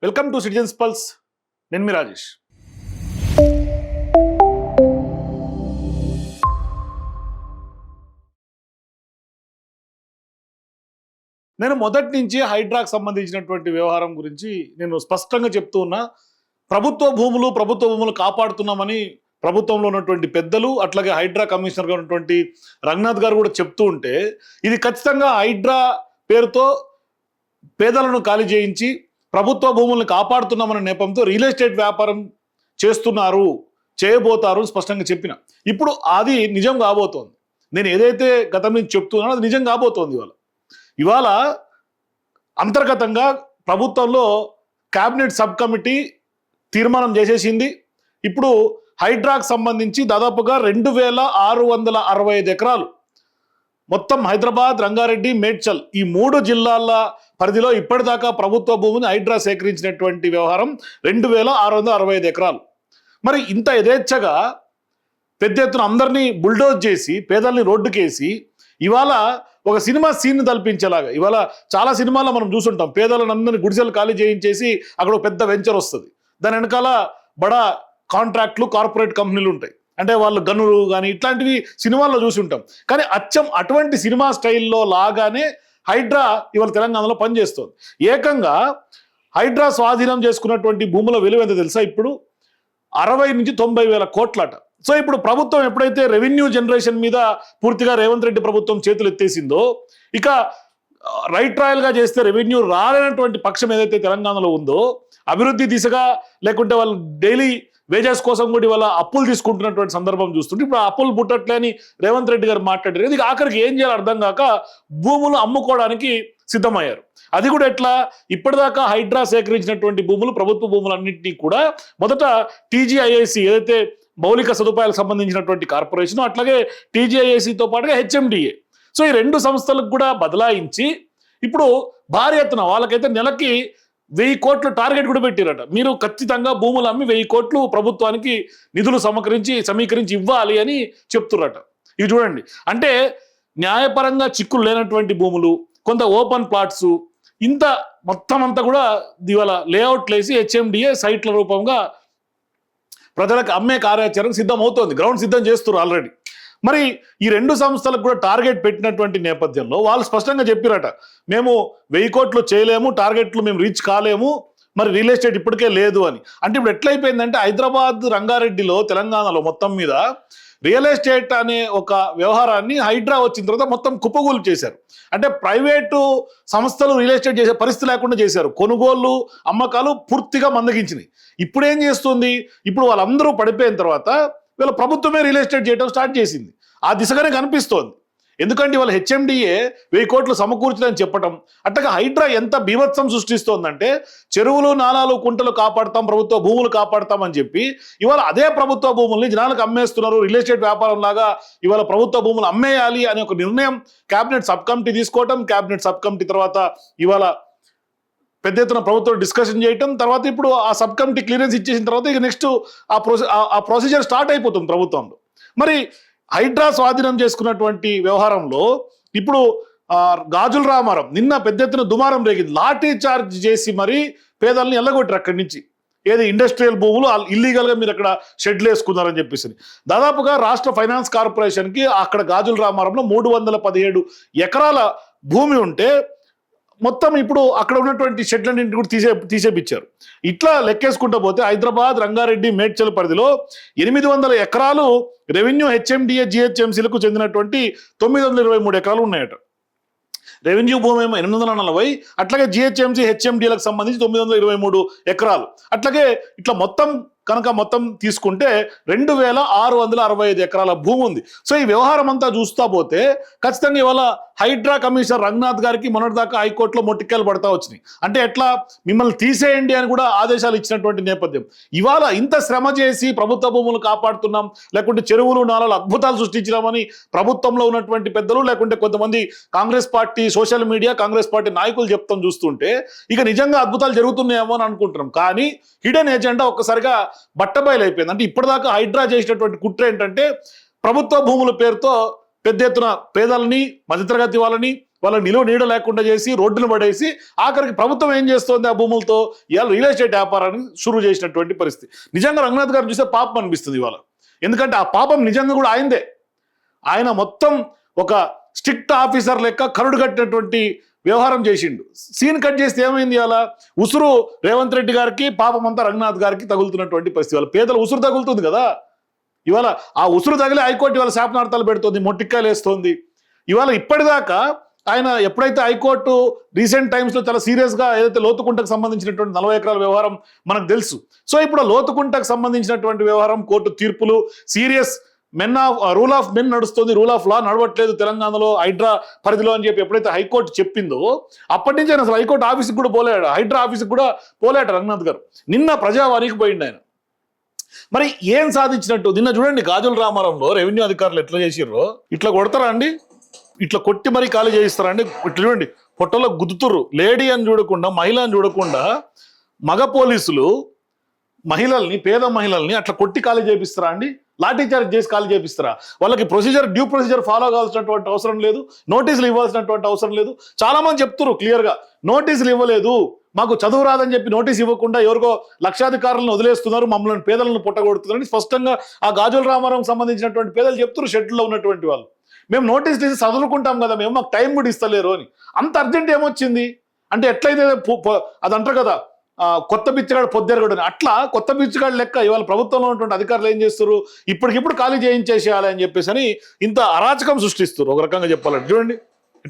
Welcome to citizens pulse. నేను మీ రాజేష్. నేను మొదటి నుంచి హైడ్రాకు సంబంధించినటువంటి వ్యవహారం గురించి నేను స్పష్టంగా చెప్తూ ఉన్నా. ప్రభుత్వ భూములు కాపాడుతున్నామని ప్రభుత్వంలో ఉన్నటువంటి పెద్దలు, అట్లాగే హైడ్రా కమిషనర్గా ఉన్నటువంటి రంగనాథ్ గారు కూడా చెప్తూ ఉంటే, ఇది ఖచ్చితంగా హైడ్రా పేరుతో పేదలను ఖాళీ చేయించి ప్రభుత్వ భూములను కాపాడుతున్నామనే నేపంతో రియల్ ఎస్టేట్ వ్యాపారం చేయబోతారు స్పష్టంగా చెప్పిన. ఇప్పుడు అది నిజం కాబోతోంది. నేను ఏదైతే గతం నుంచి చెప్తున్నానో అది నిజం కాబోతోంది. ఇవాళ అంతర్గతంగా ప్రభుత్వంలో క్యాబినెట్ సబ్ కమిటీ తీర్మానం చేసేసింది. ఇప్పుడు హైడ్రాకు సంబంధించి దాదాపుగా 2665 ఎకరాలు మొత్తం హైదరాబాద్, రంగారెడ్డి, మేడ్చల్ ఈ 3 జిల్లాల పరిధిలో ఇప్పటిదాకా ప్రభుత్వ భూమిని హైడ్రా సేకరించినటువంటి వ్యవహారం 2665 ఎకరాలు. మరి ఇంత యథేచ్ఛగా పెద్ద ఎత్తున అందరినీ బుల్డోజ్ చేసి పేదల్ని రోడ్డుకేసి ఇవాళ ఒక సినిమా సీన్ తల్పించేలాగా, ఇవాళ చాలా సినిమాల్లో మనం చూసుంటాం, పేదలను అందరినీ గుడిసెలు ఖాళీ చేయించేసి అక్కడ ఒక పెద్ద వెంచర్ వస్తుంది. దాని వెనకాల బడా కాంట్రాక్ట్లు, కార్పొరేట్ కంపెనీలు ఉంటాయి. అంటే వాళ్ళు గనులు కానీ ఇట్లాంటివి సినిమాల్లో చూసి ఉంటాం. కానీ అచ్చం అటువంటి సినిమా స్టైల్లో లాగానే హైడ్రా ఇవాళ తెలంగాణలో పనిచేస్తుంది. ఏకంగా హైడ్రా స్వాధీనం చేసుకున్నటువంటి భూముల విలువ ఎంత తెలుసా? ఇప్పుడు 60 నుంచి 90 వేల కోట్లట. సో ఇప్పుడు ప్రభుత్వం ఎప్పుడైతే రెవెన్యూ జనరేషన్ మీద పూర్తిగా రేవంత్ రెడ్డి ప్రభుత్వం చేతులు ఎత్తేసిందో, ఇక రైట్ రాయల్గా చేస్తే రెవెన్యూ రాలేనటువంటి పక్షం ఏదైతే తెలంగాణలో ఉందో, అభివృద్ధి దిశగా లేకుంటే వాళ్ళు డైలీ వేజెస్ కోసం కూడా ఇవాళ అప్పులు తీసుకుంటున్నటువంటి సందర్భం చూస్తుంటే ఇప్పుడు ఆ అప్పులు పుట్టట్లే అని రేవంత్ రెడ్డి గారు మాట్లాడారు. ఇది ఆఖరికి ఏం చేయాలో అర్థం కాక భూములు అమ్ముకోవడానికి సిద్ధమయ్యారు. అది కూడా ఎట్లా? ఇప్పటిదాకా హైడ్రా సేకరించినటువంటి భూములు, ప్రభుత్వ భూములన్నింటినీ కూడా మొదట టీజీఐఐసి ఏదైతే మౌలిక సదుపాయాలకు సంబంధించినటువంటి కార్పొరేషన్, అట్లాగే టీజీఐఐసితో పాటుగా హెచ్ఎండిఏ, సో ఈ 2 సంస్థలకు కూడా బదలాయించి ఇప్పుడు భారీ ఎత్తున వాళ్ళకైతే నెలకి 1000 కోట్లు టార్గెట్ కూడా పెట్టారట. మీరు ఖచ్చితంగా భూములు అమ్మి 1000 కోట్లు ప్రభుత్వానికి నిధులు సమీకరించి ఇవ్వాలి అని చెప్తురట. ఇవి చూడండి, అంటే న్యాయపరంగా చిక్కులు లేనటువంటి భూములు, కొంత ఓపెన్ ప్లాట్స్, ఇంత మొత్తం అంతా కూడా ఇవాళ లేఅవుట్లు వేసి హెచ్ఎండిఏ సైట్ల రూపంగా ప్రజలకు అమ్మే కార్యాచరణ సిద్ధమవుతోంది. గ్రౌండ్ సిద్ధం చేస్తున్నారు ఆల్రెడీ. మరి ఈ 2 సంస్థలకు కూడా టార్గెట్ పెట్టినటువంటి నేపథ్యంలో వాళ్ళు స్పష్టంగా చెప్పారట, మేము 1000 కోట్లు చేయలేము, టార్గెట్లు మేము రీచ్ కాలేము, మరి రియల్ ఎస్టేట్ ఇప్పటికే లేదు అని. అంటే ఇప్పుడు ఎట్లయిపోయిందంటే హైదరాబాద్, రంగారెడ్డిలో, తెలంగాణలో మొత్తం మీద రియల్ ఎస్టేట్ అనే ఒక వ్యవహారాన్ని హైడ్రా వచ్చిన తర్వాత మొత్తం కుప్పగూలు చేశారు. అంటే ప్రైవేటు సంస్థలు రియల్ ఎస్టేట్ చేసే పరిస్థితి లేకుండా చేశారు. కొనుగోళ్లు, అమ్మకాలు పూర్తిగా మందగించినాయి. ఇప్పుడు ఏం చేస్తుంది? ఇప్పుడు వాళ్ళందరూ పడిపోయిన తర్వాత వీళ్ళ ప్రభుత్వమే రియల్ ఎస్టేట్ చేయడం స్టార్ట్ చేసింది. ఆ దిశగానే కనిపిస్తోంది. ఎందుకంటే వాళ్ళ హెచ్ఎండిఏ 1000 కోట్లు సమకూర్చుదని చెప్పడం, అట్లాగా హైడ్రా ఎంత బీభత్సం సృష్టిస్తోందంటే చెరువులు, నాలాలు, కుంటలు కాపాడతాం, ప్రభుత్వ భూములు కాపాడతామని చెప్పి ఇవాళ అదే ప్రభుత్వ భూముల్ని జనాలకు అమ్మేస్తున్నారు. రియల్ ఎస్టేట్ వ్యాపారం లాగా ఇవాళ ప్రభుత్వ భూములు అమ్మేయాలి అనే ఒక నిర్ణయం క్యాబినెట్ సబ్ కమిటీ తీసుకోవటం, క్యాబినెట్ సబ్ కమిటీ తర్వాత ఇవాళ పెద్ద ఎత్తున ప్రభుత్వం డిస్కషన్ చేయటం, తర్వాత ఇప్పుడు ఆ సబ్ కమిటీ క్లియరెన్స్ ఇచ్చేసిన తర్వాత ఇక నెక్స్ట్ ఆ ప్రొసీజర్ స్టార్ట్ అయిపోతుంది ప్రభుత్వంలో. మరి హైడ్రా స్వాధీనం చేసుకున్నటువంటి వ్యవహారంలో ఇప్పుడు గాజుల రామారం నిన్న పెద్ద ఎత్తున దుమారం రేగింది. లాఠీ చార్జ్ చేసి మరి పేదల్ని ఎల్లగొట్టారు అక్కడి నుంచి. ఏది ఇండస్ట్రియల్ భూములు ఇల్లీగల్గా మీరు అక్కడ షెడ్లు వేసుకున్నారని చెప్పేసి దాదాపుగా రాష్ట్ర ఫైనాన్స్ కార్పొరేషన్కి అక్కడ గాజుల రామారంలో 317 ఎకరాల భూమి ఉంటే మొత్తం ఇప్పుడు అక్కడ ఉన్నటువంటి షెడ్లన్నింటిని కూడా తీసేపిచ్చారు. ఇట్లా లెక్కేసుకుంటూ పోతే హైదరాబాద్, రంగారెడ్డి, మేడ్చల్ పరిధిలో 800 ఎకరాలు రెవెన్యూ, హెచ్ఎండిఏ, జిహెచ్ఎంసీలకు చెందినటువంటి 923 ఎకరాలు ఉన్నాయట. రెవెన్యూ భూమి ఏమో 840, అట్లాగే జిహెచ్ఎంసీ, హెచ్ఎండిఏలకు సంబంధించి 923 ఎకరాలు. అట్లాగే ఇట్లా మొత్తం తీసుకుంటే 2665 ఎకరాల భూమి ఉంది. సో ఈ వ్యవహారం అంతా చూస్తా పోతే ఖచ్చితంగా ఇవాళ హైడ్రా కమిషనర్ రంగనాథ్ గారికి మొన్నటిదాకా హైకోర్టులో మొట్టికాయలు పడతా వచ్చినాయి. అంటే ఎట్లా మిమ్మల్ని తీసేయండి అని కూడా ఆదేశాలు ఇచ్చినటువంటి నేపథ్యం. ఇవాళ ఇంత శ్రమ చేసి ప్రభుత్వ భూములు కాపాడుతున్నాం, లేకుంటే చెరువులు, నాలాలు అద్భుతాలు సృష్టించినామని ప్రభుత్వంలో ఉన్నటువంటి పెద్దలు, లేకుంటే కొంతమంది Congress party social media, Congress party నాయకులు చెప్తాం చూస్తుంటే ఇక నిజంగా అద్భుతాలు జరుగుతున్నాయేమో అని అనుకుంటున్నాం. కానీ హిడెన్ ఏజెండా ఒక్కసారిగా బట్టబయలు అయిపోయింది. అంటే ఇప్పటిదాకా హైడ్రా చేసినటువంటి కుట్ర ఏంటంటే ప్రభుత్వ భూముల పేరుతో పెద్ద ఎత్తున పేదలని, మధ్యతరగతి వాళ్ళని, వాళ్ళ నిలువ నీడ లేకుండా చేసి రోడ్డును పడేసి ఆఖరికి ప్రభుత్వం ఏం చేస్తోంది ఆ భూములతో ఇవాళ రియల్ ఎస్టేట్ వ్యాపారాన్ని షురూ చేసినటువంటి పరిస్థితి. నిజంగా రంగనాథ్ గారు చూస్తే పాపం అనిపిస్తుంది ఇవాళ. ఎందుకంటే ఆ పాపం నిజంగా కూడా ఆయనదే. ఆయన మొత్తం ఒక స్ట్రిక్ట్ ఆఫీసర్ లెక్క కరుడు కట్టినటువంటి వ్యవహారం చేసిండు. సీన్ కట్ చేస్తే ఏమైంది అలా ఉసురు రేవంత్ రెడ్డి గారికి పాపం అంతా రంగనాథ్ గారికి తగులుతున్నటువంటి పరిస్థితి. వాళ్ళ పేదల ఉసురు తగులుతుంది కదా. ఇవాళ ఆ ఉసురు తగిలి హైకోర్టు ఇవాళ శాపనార్థాలు పెడుతోంది, మొట్టికాయలు వేస్తోంది. ఇవాళ ఇప్పటిదాకా ఆయన ఎప్పుడైతే హైకోర్టు రీసెంట్ టైమ్స్లో చాలా సీరియస్గా ఏదైతే లోతుకుంటకు సంబంధించినటువంటి 40 ఎకరాల వ్యవహారం మనకు తెలుసు. సో ఇప్పుడు లోతుకుంటకు సంబంధించినటువంటి వ్యవహారం కోర్టు తీర్పులు సీరియస్ రూల్ ఆఫ్ మెన్ నడుస్తుంది, రూల్ ఆఫ్ లా నడవట్లేదు తెలంగాణలో హైడ్రా పరిధిలో అని చెప్పి ఎప్పుడైతే హైకోర్టు చెప్పిందో అప్పటి నుంచి ఆయన అసలు హైకోర్టు ఆఫీస్కి కూడా పోలేడు, హైడ్రా ఆఫీస్కి కూడా పోలేట రంగనాథ్ గారు. నిన్న ప్రజావాణికి పోయిండు ఆయన. మరి ఏం సాధించినట్టు? నిన్న చూడండి గాజుల రామారంలో రెవెన్యూ అధికారులు ఎట్లా చేసిర్రో. ఇట్లా కొడతారా అండి? ఇట్లా కొట్టి మరీ ఖాళీ చేయిస్తారా అండి? ఇట్లా చూడండి పొట్టలో గుద్దుతుర్రు. లేడీ అని చూడకుండా, మహిళ అని చూడకుండా మగ పోలీసులు మహిళల్ని, పేద మహిళల్ని అట్లా కొట్టి ఖాళీ చేపిస్తారా అండి? లాఠీ చార్జ్ చేసి ఖాళీ చేపిస్తారా? వాళ్ళకి డ్యూ ప్రొసీజర్ ఫాలో కావాల్సినటువంటి అవసరం లేదు, నోటీసులు ఇవ్వాల్సినటువంటి అవసరం లేదు. చాలా మంది చెప్తున్నారు క్లియర్గా, నోటీసులు ఇవ్వలేదు, మాకు చదువు రాదని చెప్పి నోటీస్ ఇవ్వకుండా ఎవరికో లక్షాధికారులను వదిలేస్తున్నారు, మమ్మల్ని పేదలను పుట్టగొడుతున్నారని స్పష్టంగా ఆ గాజుల రామారం సంబంధించినటువంటి పేదలు చెప్తున్నారు. షెడ్యూల్లో ఉన్నటువంటి వాళ్ళు, మేము నోటీస్ తీసి చదువుకుంటాం కదా, మేము మాకు టైం కూడా ఇస్తలేరు అని. అంత అర్జెంట్ ఏమొచ్చింది అంటే ఎట్లయితే అది అంటారు కదా కొత్త బిచ్చగాడు పొద్దెరగడు అని, అట్లా కొత్త బిచ్చగాడు లెక్క ఇవాళ ప్రభుత్వంలో ఉన్నటువంటి అధికారులు ఏం చేస్తారు, ఇప్పటికిప్పుడు ఖాళీ చేయించేసేయాలి అని చెప్పేసి అని ఇంత అరాచకం సృష్టిస్తారు. ఒక రకంగా చెప్పాలంటే చూడండి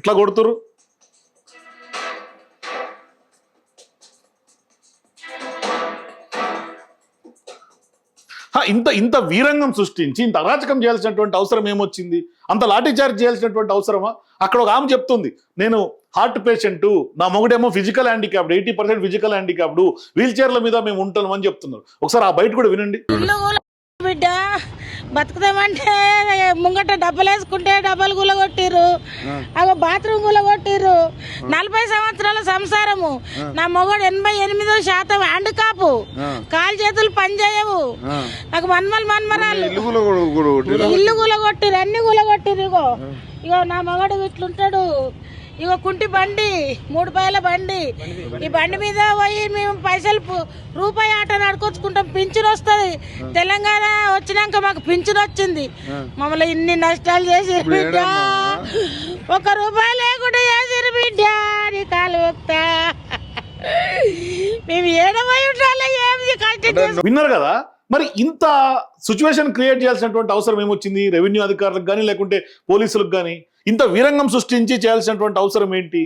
ఇట్లా కొడుతురు. ఇంత వీరంగం సృష్టించి ఇంత అరాచకం చేయాల్సినటువంటి అవసరం ఏమొచ్చింది? అంత లాఠీ చార్జ్ చేయాల్సినటువంటి అవసరమా? అక్కడ ఒక ఆమె చెప్తుంది, నేను హార్ట్ పేషెంట్, నా మొగుడేమో physical handicapped, 80% physical handicapped, wheel చైర్ల మీద మేము ఉంటాం అని చెప్తున్నారు. ఒకసారి ఆ బయట కూడా వినండి. బిడ్డ బతుకుదామంటే ముంగట డబ్బలు వేసుకుంటే డబ్బలు గులగొట్టిర్రు, అగో బాత్రూమ్ గులగొట్టిర్రు. 40 సంవత్సరాల సంసారము, నా మొగడు 88% హ్యాండికాపు, కాలు చేతులు పనిచేయవు, నాకు మన్మరాలు, ఇల్లు గులగొట్టిరు, అన్ని గులగొట్టిరు. ఇగో నా మొగడు ఇట్లుంటాడు, ఇగో కుంటి బండి, 3 పాయల బండి, ఈ బండి మీద పోయి మేము పైసలు రూపాయి ఆట నడుకొచ్చుకుంటాం, పింఛన్ వస్తుంది. తెలంగాణ వచ్చినాక మాకు పింఛన్ వచ్చింది. మమ్మల్ని ఇన్ని నష్టాలు చేసిరు బిడ్డ, 1 రూపాయి లేకుండా చేసిరు బిడ్డ, నీ కాలు వస్తా, మేము ఏడవై ఉండాలి. విన్నారు కదా. మరి ఇంత సిచ్యువేషన్ క్రియేట్ చేయాల్సినటువంటి అవసరం ఏమొచ్చింది రెవెన్యూ అధికారులకు కానీ లేకుంటే పోలీసులకు కానీ? ఇంత వీరంగం సృష్టించి చేయాల్సినటువంటి అవసరం ఏంటి?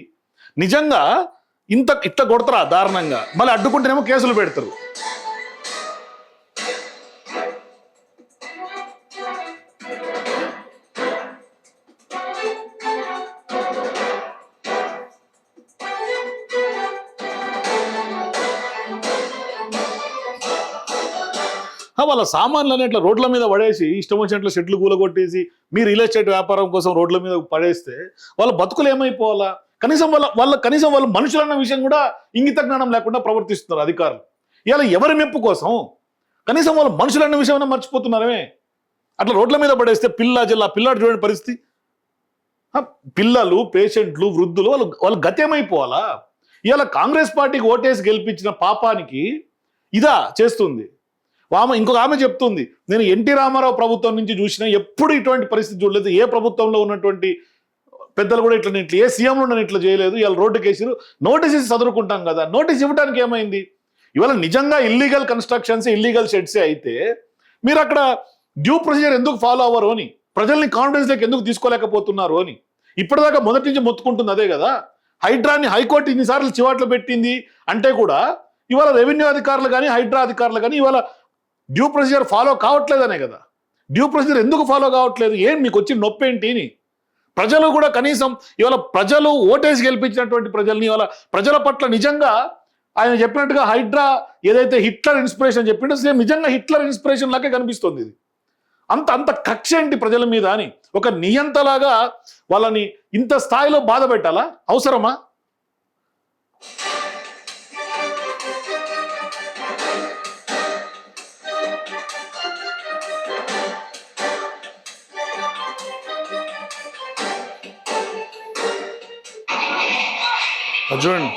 నిజంగా ఇట్లా కొడతారా దారుణంగా? మళ్ళీ అడ్డుకుంటేనేమో కేసులు పెడతారు. వాళ్ళ సామాన్లన్నీ ఇట్లా రోడ్ల మీద పడేసి ఇష్టం వచ్చినట్లు షెడ్లు కూలగొట్టేసి మీ రియల్ ఎస్టేట్ వ్యాపారం కోసం రోడ్ల మీద పడేస్తే వాళ్ళ బతుకులు ఏమైపోవాలా? కనీసం వాళ్ళ మనుషులన్న విషయం కూడా ఇంగిత జ్ఞానం లేకుండా ప్రవర్తిస్తున్నారు అధికారులు. ఇలా ఎవరి మెప్పు కోసం కనీసం వాళ్ళ మనుషులన్న విషయం మర్చిపోతున్నారే. అట్లా రోడ్ల మీద పడేస్తే పిల్లాడు చూడండి పరిస్థితి. పిల్లలు, పేషెంట్లు, వృద్ధులు వాళ్ళ గతేమైపోవాలా? ఇవాళ కాంగ్రెస్ పార్టీకి ఓటేసి గెలిపించిన పాపానికి ఇదా చేస్తుంది. ఇంకొక ఆమె చెప్తుంది, నేను ఎన్టీ రామారావు ప్రభుత్వం నుంచి చూసినా ఎప్పుడు ఇటువంటి పరిస్థితి చూడలేదు, ఏ ప్రభుత్వంలో ఉన్నటువంటి పెద్దలు కూడా ఇట్లా ఏ సీఎంలో నేను ఇట్లా చేయలేదు, ఇవాళ రోడ్డు కేసులు నోటీస్ ఇచ్చి చదువుకుంటాం కదా. నోటీస్ ఇవ్వడానికి ఏమైంది? ఇవాళ నిజంగా ఇల్లీగల్ కన్స్ట్రక్షన్స్, ఇల్లీగల్ షెడ్సే అయితే మీరు అక్కడ డ్యూ ప్రొసీజర్ ఎందుకు ఫాలో అవ్వరు అని, ప్రజల్ని కాన్ఫిడెన్స్ లేక ఎందుకు తీసుకోలేకపోతున్నారు అని ఇప్పటిదాకా మొదటి నుంచి మొత్తుకుంటుంది అదే కదా. హైడ్రాని హైకోర్టు ఇన్నిసార్లు చివాట్లు పెట్టింది అంటే కూడా ఇవాళ రెవెన్యూ అధికారులు కానీ హైడ్రా అధికారులు కానీ ఇవాళ డ్యూ ప్రొసీజర్ ఫాలో కావట్లేదనే కదా. డ్యూ ప్రొసీజర్ ఎందుకు ఫాలో కావట్లేదు? ఏం మీకు వచ్చి నొప్పి ఏంటి అని ప్రజలు కూడా కనీసం ఇవాళ ప్రజలు ఓటేసి గెలిపించినటువంటి ప్రజల్ని ఇవాళ ప్రజల పట్ల నిజంగా ఆయన చెప్పినట్టుగా హైడ్రా ఏదైతే హిట్లర్ ఇన్స్పిరేషన్ చెప్పిండో సేమ్ నిజంగా హిట్లర్ ఇన్స్పిరేషన్ లాగే కనిపిస్తుంది. ఇది అంత కక్ష ఏంటి ప్రజల మీద అని ఒక నియంతలాగా వాళ్ళని ఇంత స్థాయిలో బాధ పెట్టాలా? అవసరమా? అది చూడండి.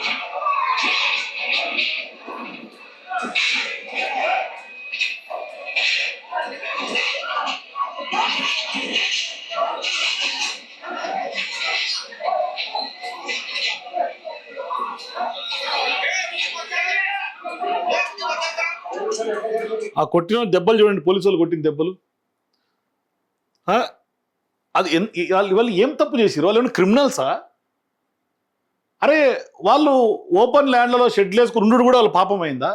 ఆ కొట్టిన దెబ్బలు చూడండి, పోలీసు వాళ్ళు కొట్టిన దెబ్బలు. అది వాళ్ళు ఏం తప్పు చేసిరు? వాళ్ళు ఏమైనా క్రిమినల్సా? అరే వాళ్ళు ఓపెన్ ల్యాండ్లలో షెడ్లు వేసుకుని ఉండు కూడా వాళ్ళ పాపమైందా?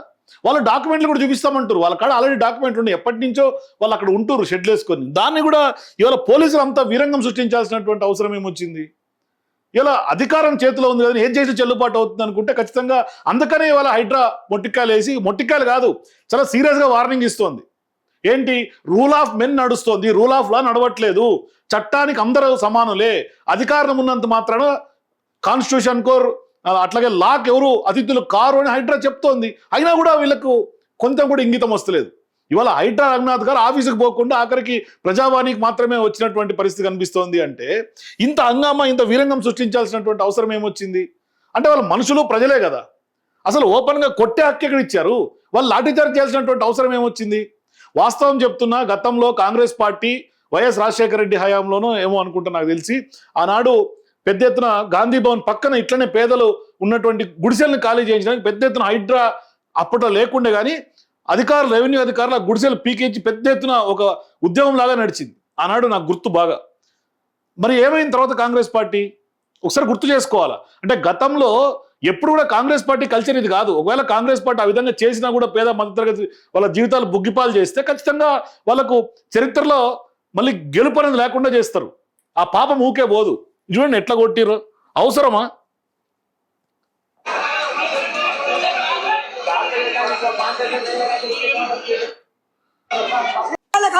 వాళ్ళు డాక్యుమెంట్లు కూడా చూపిస్తామంటారు, వాళ్ళ కాడ ఆల్రెడీ డాక్యుమెంట్లు ఉన్నాయి, ఎప్పటి నుంచో వాళ్ళు అక్కడ ఉంటురు షెడ్లు వేసుకొని. దాన్ని కూడా ఇవాళ పోలీసులు అంతా వీరంగం సృష్టించాల్సినటువంటి అవసరం ఏమొచ్చింది? ఇలా అధికారం చేతిలో ఉంది కదా, ఏం చేసి చెల్లుబాటు అవుతుంది అనుకుంటే ఖచ్చితంగా అందుకనే ఇవాళ హైడ్రా మొట్టికాయలు వేసి, మొట్టికాయలు కాదు చాలా సీరియస్గా వార్నింగ్ ఇస్తోంది. ఏంటి? రూల్ ఆఫ్ మెన్ నడుస్తోంది, రూల్ ఆఫ్ లా నడవట్లేదు. చట్టానికి అందరూ సమానులే, అధికారం ఉన్నంత మాత్రాన కాన్స్టిట్యూషన్ కోర్ అట్లాగే లాక్ ఎవరు అతిథులు కారు అని హైడ్రా చెప్తోంది. అయినా కూడా వీళ్ళకు కొంచెం కూడా ఇంగితం వస్తలేదు. ఇవాళ హైడ్రా రఘునాథ్ గారు ఆఫీసుకు పోకుండా ఆఖరికి ప్రజావాణికి మాత్రమే వచ్చినటువంటి పరిస్థితి కనిపిస్తోంది. అంటే ఇంత హంగామా, ఇంత వీరంగం సృష్టించాల్సినటువంటి అవసరం ఏమొచ్చింది? అంటే వాళ్ళ మనుషులు ప్రజలే కదా, అసలు ఓపెన్గా కొట్టే హక్కు ఎక్కడ ఇచ్చారు? వాళ్ళు లాఠీచార్జ్ చేయాల్సినటువంటి అవసరం ఏమొచ్చింది? వాస్తవం చెప్తున్నా, గతంలో కాంగ్రెస్ పార్టీ వైఎస్ రాజశేఖర రెడ్డి హయాంలోనూ ఏమో అనుకుంటా నాకు తెలిసి, ఆనాడు పెద్ద ఎత్తున గాంధీ భవన్ పక్కన ఇట్లనే పేదలు ఉన్నటువంటి గుడిసెలను ఖాళీ చేయించడానికి పెద్ద ఎత్తున హైడ్రా అప్పట్లో లేకుండే కానీ అధికారులు, రెవెన్యూ అధికారులు గుడిసెలు పీకేసి పెద్ద ఎత్తున ఒక ఉద్యమం లాగా నడిచింది ఆనాడు, నాకు గుర్తు బాగా. మరి ఏమైంది తర్వాత కాంగ్రెస్ పార్టీ? ఒకసారి గుర్తు చేసుకోవాలా. అంటే గతంలో ఎప్పుడు కూడా కాంగ్రెస్ పార్టీ కల్చర్ ఇది కాదు. ఒకవేళ కాంగ్రెస్ పార్టీ ఆ విధంగా చేసినా కూడా పేద మధ్యతరగతి వాళ్ళ జీవితాలు బుగ్గిపాలు చేస్తే ఖచ్చితంగా వాళ్ళకు చరిత్రలో మళ్ళీ గెలుపు అనేది లేకుండా చేస్తారు. ఆ పాపం ఊకే పోదు. చూడండి ఎట్లా కొట్టిర్రు, అవసరమా?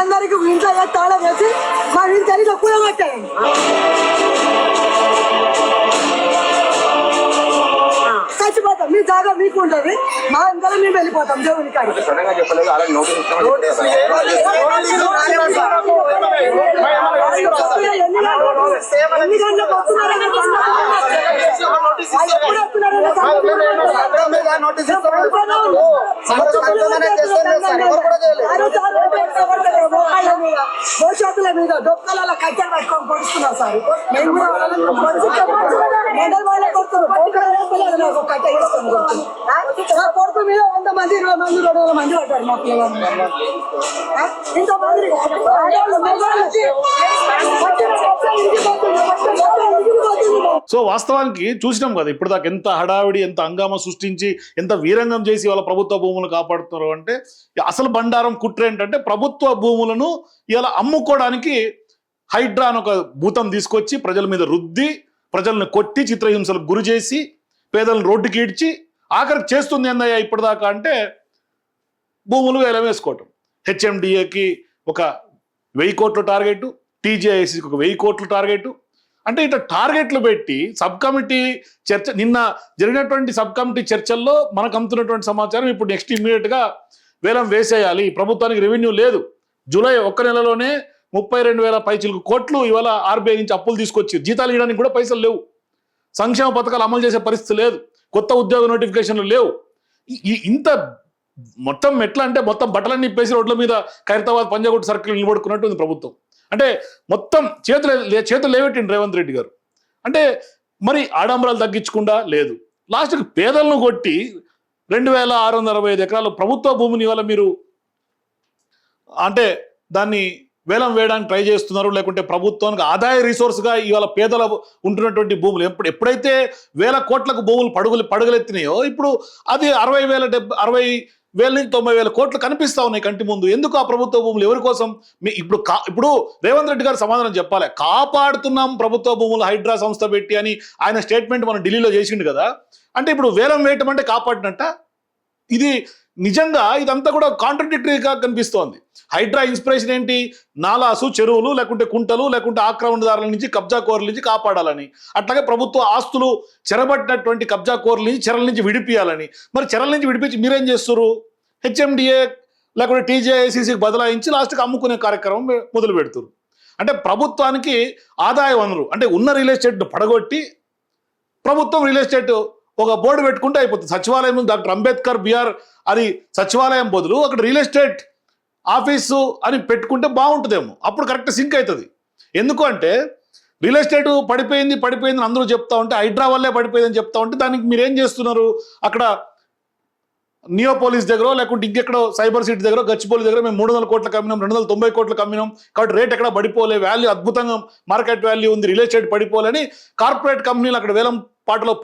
అందరికి ఇంట్లో తాళం వేసి మా ఇంట్లో కూడగొట్టాను. చచ్చిపోతాం, మీ జాగా మీకు ఉంటుంది, మా ఇంట్లో మేము వెళ్ళిపోతాం దేవుని కాడికి. భవిష్యత్తుల మీద డొక్కల కట్టెలు పట్టుకొని పొడుస్తున్నారు సార్. మేము కూడా వాళ్ళే కొడుతున్నారు, కట్టె కొడుకు మీద 100 మంది 20 మంది 200 మంది పడ్డారు మా పిల్లలు. ఇంతమంది సో వాస్తవానికి చూసినాం కదా ఇప్పుడు దాకా ఎంత హడావిడి, ఎంత హంగామా సృష్టించి, ఎంత వీరంగం చేసి వాళ్ళ ప్రభుత్వ భూములు కాపాడుతున్నారు. అంటే అసలు బండారం కుట్ర ఏంటంటే ప్రభుత్వ భూములను ఇలా అమ్ముకోవడానికి హైడ్రా అని ఒక భూతం తీసుకొచ్చి ప్రజల మీద రుద్ది, ప్రజలను కొట్టి, చిత్రహింసలకు గురి చేసి, పేదలను రోడ్డుకి ఈడ్చి ఆఖరికి చేస్తుంది ఏందయ్యా ఇప్పటిదాకా అంటే భూములు వేలం వేసుకోవటం. హెచ్ఎండిఏకి ఒక 1000 కోట్ల టార్గెట్, టీజీఐసికి ఒక 1000 కోట్ల టార్గెట్. అంటే ఇట్లా టార్గెట్లు పెట్టి సబ్ కమిటీ చర్చ, నిన్న జరిగినటువంటి సబ్ కమిటీ చర్చల్లో మనకు అందుతున్నటువంటి సమాచారం ఇప్పుడు నెక్స్ట్ ఇమ్మీడియట్గా వేలం వేసేయాలి. ప్రభుత్వానికి రెవెన్యూ లేదు. జూలై 1 నెలలోనే 32,000 పైచిలకు కోట్లు ఇవాళ ఆర్బీఐ నుంచి అప్పులు తీసుకొచ్చి జీతాలు ఇవ్వడానికి కూడా పైసలు లేవు. సంక్షేమ పథకాలు అమలు చేసే పరిస్థితి లేదు. కొత్త ఉద్యోగ నోటిఫికేషన్లు లేవు. ఇంత మొత్తం ఎట్లా అంటే మొత్తం బట్టలన్నీ ఇప్పేసి రోడ్ల మీద ఖైరతాబాద్ పంజాగుట్ట సర్కిల్ నిలబడుకున్నట్టు ఉంది ప్రభుత్వం. అంటే మొత్తం చేతులు లేవెట్టిండు రేవంత్ రెడ్డి గారు. అంటే మరి ఆడంబరాలు తగ్గించకుండా లేదు, లాస్ట్కి పేదలను కొట్టి 2,665 ఎకరాల ప్రభుత్వ భూమిని ఇవాళ మీరు అంటే దాన్ని వేలం వేయడానికి ట్రై చేస్తున్నారు. లేకుంటే ప్రభుత్వానికి ఆదాయ రిసోర్స్గా ఇవాళ పేదల ఉంటున్నటువంటి భూములు ఎప్పుడైతే 1000 కోట్లకు భూములు పడుగలెత్తినాయో ఇప్పుడు అది 60,000 నుంచి 90,000 కోట్లు కనిపిస్తా ఉన్నాయి కంటి ముందు. ఎందుకు ఆ ప్రభుత్వ భూములు ఎవరి కోసం? ఇప్పుడు రేవంత్ రెడ్డి గారు సమాధానం చెప్పాలి. కాపాడుతున్నాం ప్రభుత్వ భూములు హైడ్రా సంస్థ పెట్టి అని ఆయన స్టేట్మెంట్ మనం ఢిల్లీలో చేసిండు కదా. అంటే ఇప్పుడు వేలం వేయటం అంటే కాపాడినట్ట? ఇది నిజంగా ఇదంతా కూడా కాంట్రడిక్టరీగా కనిపిస్తోంది. హైడ్రా ఇన్స్పిరేషన్ ఏంటి? నాలాసు, చెరువులు, లేకుంటే కుంటలు, లేకుంటే ఆక్రమణదారుల నుంచి, కబ్జాకోరుల నుంచి కాపాడాలని, అట్లాగే ప్రభుత్వ ఆస్తులు చెరబట్టినటువంటి కబ్జాకోరుల నుంచి, చెరల నుంచి విడిపియాలని. మరి చెరల నుంచి విడిపించి మీరేం చేస్తారు? హెచ్ఎండిఏ లేకుంటే టీజీఐసిసికి బదలాయించి లాస్ట్కి అమ్ముకునే కార్యక్రమం మొదలు పెడుతున్నారు. అంటే ప్రభుత్వానికి ఆదాయ వనరు అంటే ఉన్న రియల్ ఎస్టేట్ను పడగొట్టి ప్రభుత్వం రియల్ ఎస్టేట్ ఒక బోర్డు పెట్టుకుంటే అయిపోతుంది. సచివాలయం డాక్టర్ అంబేద్కర్ బిఆర్ అది సచివాలయం బదులు అక్కడ రియల్ ఎస్టేట్ ఆఫీసు అని పెట్టుకుంటే బాగుంటుందేమో, అప్పుడు కరెక్ట్ సింక్ అవుతుంది. ఎందుకు అంటే రియల్ ఎస్టేట్ పడిపోయింది అందరూ చెప్తా ఉంటే, హైడ్రా వల్లే పడిపోయిందని చెప్తా ఉంటే, దానికి మీరు ఏం చేస్తున్నారు? అక్కడ నియోపోలిస్ దగ్గర లేకుంటే ఇంకెక్కడో సైబర్ సిటీ దగ్గర గచ్చిపోలి దగ్గర మేము 300 కోట్లకు అమ్మినాం, 290 కోట్లకు అమ్మినాం కాబట్టి రేట్ ఎక్కడ పడిపోలే, వాల్యూ అద్భుతంగా మార్కెట్ వాల్యూ ఉంది, రియల్ ఎస్టేట్ పడిపోలేని కార్పొరేట్ కంపెనీలు అక్కడ వేలం పాటలో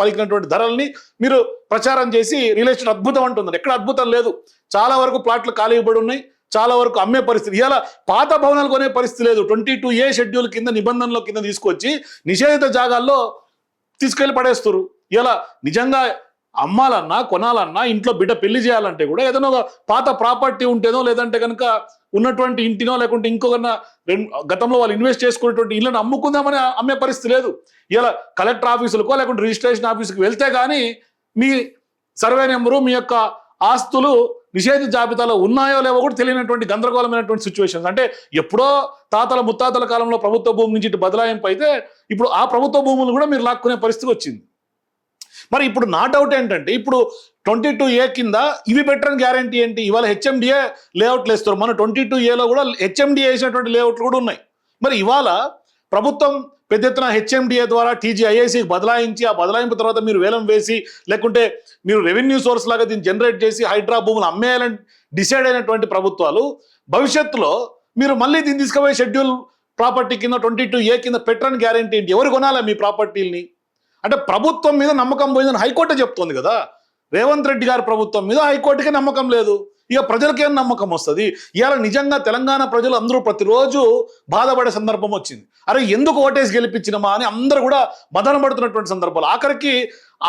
పలికినటువంటి ధరల్ని మీరు ప్రచారం చేసి రియల్ ఎస్టేట్ అద్భుతం అంటున్నారు. ఎక్కడ అద్భుతం లేదు. చాలా వరకు ప్లాట్లు ఖాళీ ఇవ్వబడి ఉన్నాయి, చాలా వరకు అమ్మే పరిస్థితి. ఇలా పాత భవనాలు కొనే పరిస్థితి లేదు. 22A షెడ్యూల్ కింద నిబంధనల కింద తీసుకొచ్చి నిషేధిత జాగాల్లో తీసుకెళ్లి పడేస్తారు. ఇలా నిజంగా అమ్మాలన్నా కొనాలన్నా ఇంట్లో బిడ్డ పెళ్లి చేయాలంటే కూడా ఏదైనా ఒక పాత ప్రాపర్టీ ఉంటేనో లేదంటే కనుక ఉన్నటువంటి ఇంటినో లేకుంటే ఇంకొకన్నా గతంలో వాళ్ళు ఇన్వెస్ట్ చేసుకునేటువంటి ఇళ్ళని అమ్ముకుందామని అమ్మే పరిస్థితి లేదు. ఇలా కలెక్టర్ ఆఫీసులకో లేకుంటే రిజిస్ట్రేషన్ ఆఫీసుకి వెళ్తే కానీ మీ సర్వే నెంబరు మీ యొక్క ఆస్తులు నిషేధిత జాబితాలో ఉన్నాయో లేవో కూడా తెలియనటువంటి గందరగోళమైనటువంటి సిచ్యువేషన్స్. అంటే ఎప్పుడో తాతల ముత్తాతల కాలంలో ప్రభుత్వ భూమి నుంచి ఇటు బదలాయింపు అయితే ఇప్పుడు ఆ ప్రభుత్వ భూములు కూడా మీరు లాక్కునే పరిస్థితి వచ్చింది. మరి ఇప్పుడు నా డౌట్ ఏంటంటే ఇప్పుడు 22A కింద ఇవి బెటర్ అని గ్యారంటీ ఏంటి? ఇవాళ హెచ్ఎండిఏ లేఅవుట్లు వేస్తారు. మన 22Aలో కూడా హెచ్ఎండిఏ వేసినటువంటి లేఅవుట్లు కూడా ఉన్నాయి. మరి ఇవాళ ప్రభుత్వం పెద్ద ఎత్తున హెచ్ఎండిఏ ద్వారా TGIICకి బదలాయించి ఆ బదలాయింపు తర్వాత మీరు వేలం వేసి లేకుంటే మీరు రెవెన్యూ సోర్స్ లాగా దీన్ని జనరేట్ చేసి హైడ్రా భూములు అమ్మేయాలని డిసైడ్ అయినటువంటి ప్రభుత్వాలు భవిష్యత్తులో మీరు మళ్ళీ దీన్ని తీసుకుపోయే షెడ్యూల్ ప్రాపర్టీ కింద 22A కింద పెట్టరని గ్యారంటీ ఏంటి? ఎవరు కొనాలా మీ ప్రాపర్టీల్ని? అంటే ప్రభుత్వం మీద నమ్మకం పోయిందని హైకోర్టే చెప్తోంది కదా. రేవంత్ రెడ్డి గారి ప్రభుత్వం మీద హైకోర్టుకే నమ్మకం లేదు, ఇక ప్రజలకేం నమ్మకం వస్తుంది? ఇవాళ నిజంగా తెలంగాణ ప్రజలు అందరూ ప్రతిరోజు బాధపడే సందర్భం వచ్చింది. అరే ఎందుకు ఓటేసి గెలిపించినమా అని అందరూ కూడా మదన పడుతున్నటువంటి సందర్భాలు. ఆఖరికి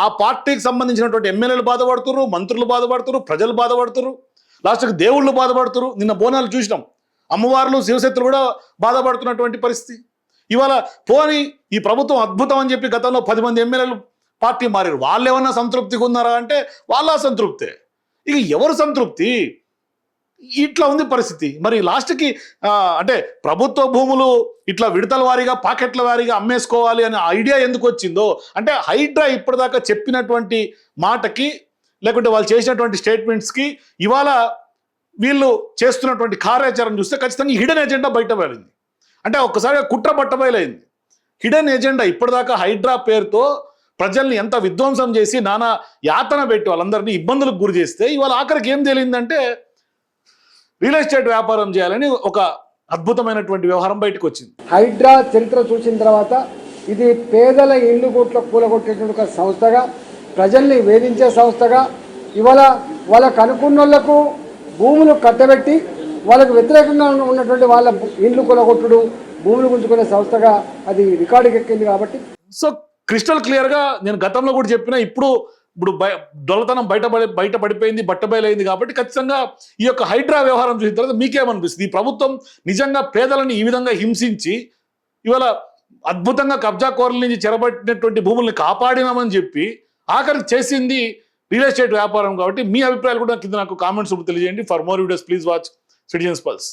ఆ పార్టీకి సంబంధించినటువంటి ఎమ్మెల్యేలు బాధపడుతున్నారు, మంత్రులు బాధపడుతున్నారు, ప్రజలు బాధపడుతున్నారు, లాస్ట్కి దేవుళ్ళు బాధపడుతున్నారు. నిన్న బోనాలు చూసినాం, అమ్మవార్లు శివశక్తులు కూడా బాధపడుతున్నటువంటి పరిస్థితి. ఇవాళ పోని ఈ ప్రభుత్వం అద్భుతం అని చెప్పి గతంలో 10 మంది ఎమ్మెల్యేలు పార్టీ మారారు, వాళ్ళు ఏమన్నా సంతృప్తిగా ఉన్నారా అంటే వాళ్ళ సంతృప్తే. ఇక ఎవరు సంతృప్తి? ఇట్లా ఉంది పరిస్థితి. మరి లాస్ట్కి అంటే ప్రభుత్వ భూములు ఇట్లా విడతల వారీగా పాకెట్ల వారీగా అమ్మేసుకోవాలి అనే ఐడియా ఎందుకు వచ్చిందో అంటే హైడ్రా ఇప్పటిదాకా చెప్పినటువంటి మాటకి లేకుంటే వాళ్ళు చేసినటువంటి స్టేట్మెంట్స్కి ఇవాళ వీళ్ళు చేస్తున్నటువంటి కార్యాచరణ చూస్తే ఖచ్చితంగా హిడెన్ ఎజెండా బయటపడింది. అంటే ఒక్కసారిగా కుట్ర బట్టబయలైంది. హిడెన్ ఎజెండా ఇప్పటిదాకా హైడ్రా పేరుతో ప్రజల్ని ఎంత విధ్వంసం చేసి నానా యాతన పెట్టి వాళ్ళందరినీ ఇబ్బందులకు గురి చేస్తే ఇవాళ ఆఖరికి ఏం తెలియదంటే రియల్ ఎస్టేట్ వ్యాపారం చేయాలని ఒక అద్భుతమైనటువంటి వ్యవహారం బయటకు వచ్చింది. హైడ్రా చరిత్ర చూసిన తర్వాత ఇది పేదల ఇల్లు కోట్ల కూలగొట్టేటువంటి ఒక సంస్థగా, ప్రజల్ని వేధించే సంస్థగా, ఇవాళ వాళ్ళకు అనుకున్నోళ్లకు భూములు కట్టబెట్టి వాళ్ళకు వ్యతిరేకంగా ఉన్నటువంటి వాళ్ళ ఇండ్లు కొలగొట్టుడు, భూములు గుంజుకునే సంస్థగా అది రికార్డుకి ఎక్కింది. కాబట్టి సో క్రిస్టల్ క్లియర్గా నేను గతంలో కూడా చెప్పిన ఇప్పుడు దొలతనం బయటపడిపోయింది, బట్టబయలైంది. కాబట్టి ఖచ్చితంగా ఈ యొక్క హైడ్రా వ్యవహారం చూసిన తర్వాత మీకేమనిపిస్తుంది? ఈ ప్రభుత్వం నిజంగా పేదలని ఈ విధంగా హింసించి ఇవాళ అద్భుతంగా కబ్జా కోరల నుంచి చెరబట్టినటువంటి భూముల్ని కాపాడినామని చెప్పి ఆఖరికి చేసింది రియల్ ఎస్టేట్ వ్యాపారం. కాబట్టి మీ అభిప్రాయాలు కూడా కింద నాకు కామెంట్స్ తెలియజేయండి. For more videos please watch Citizens Pulse.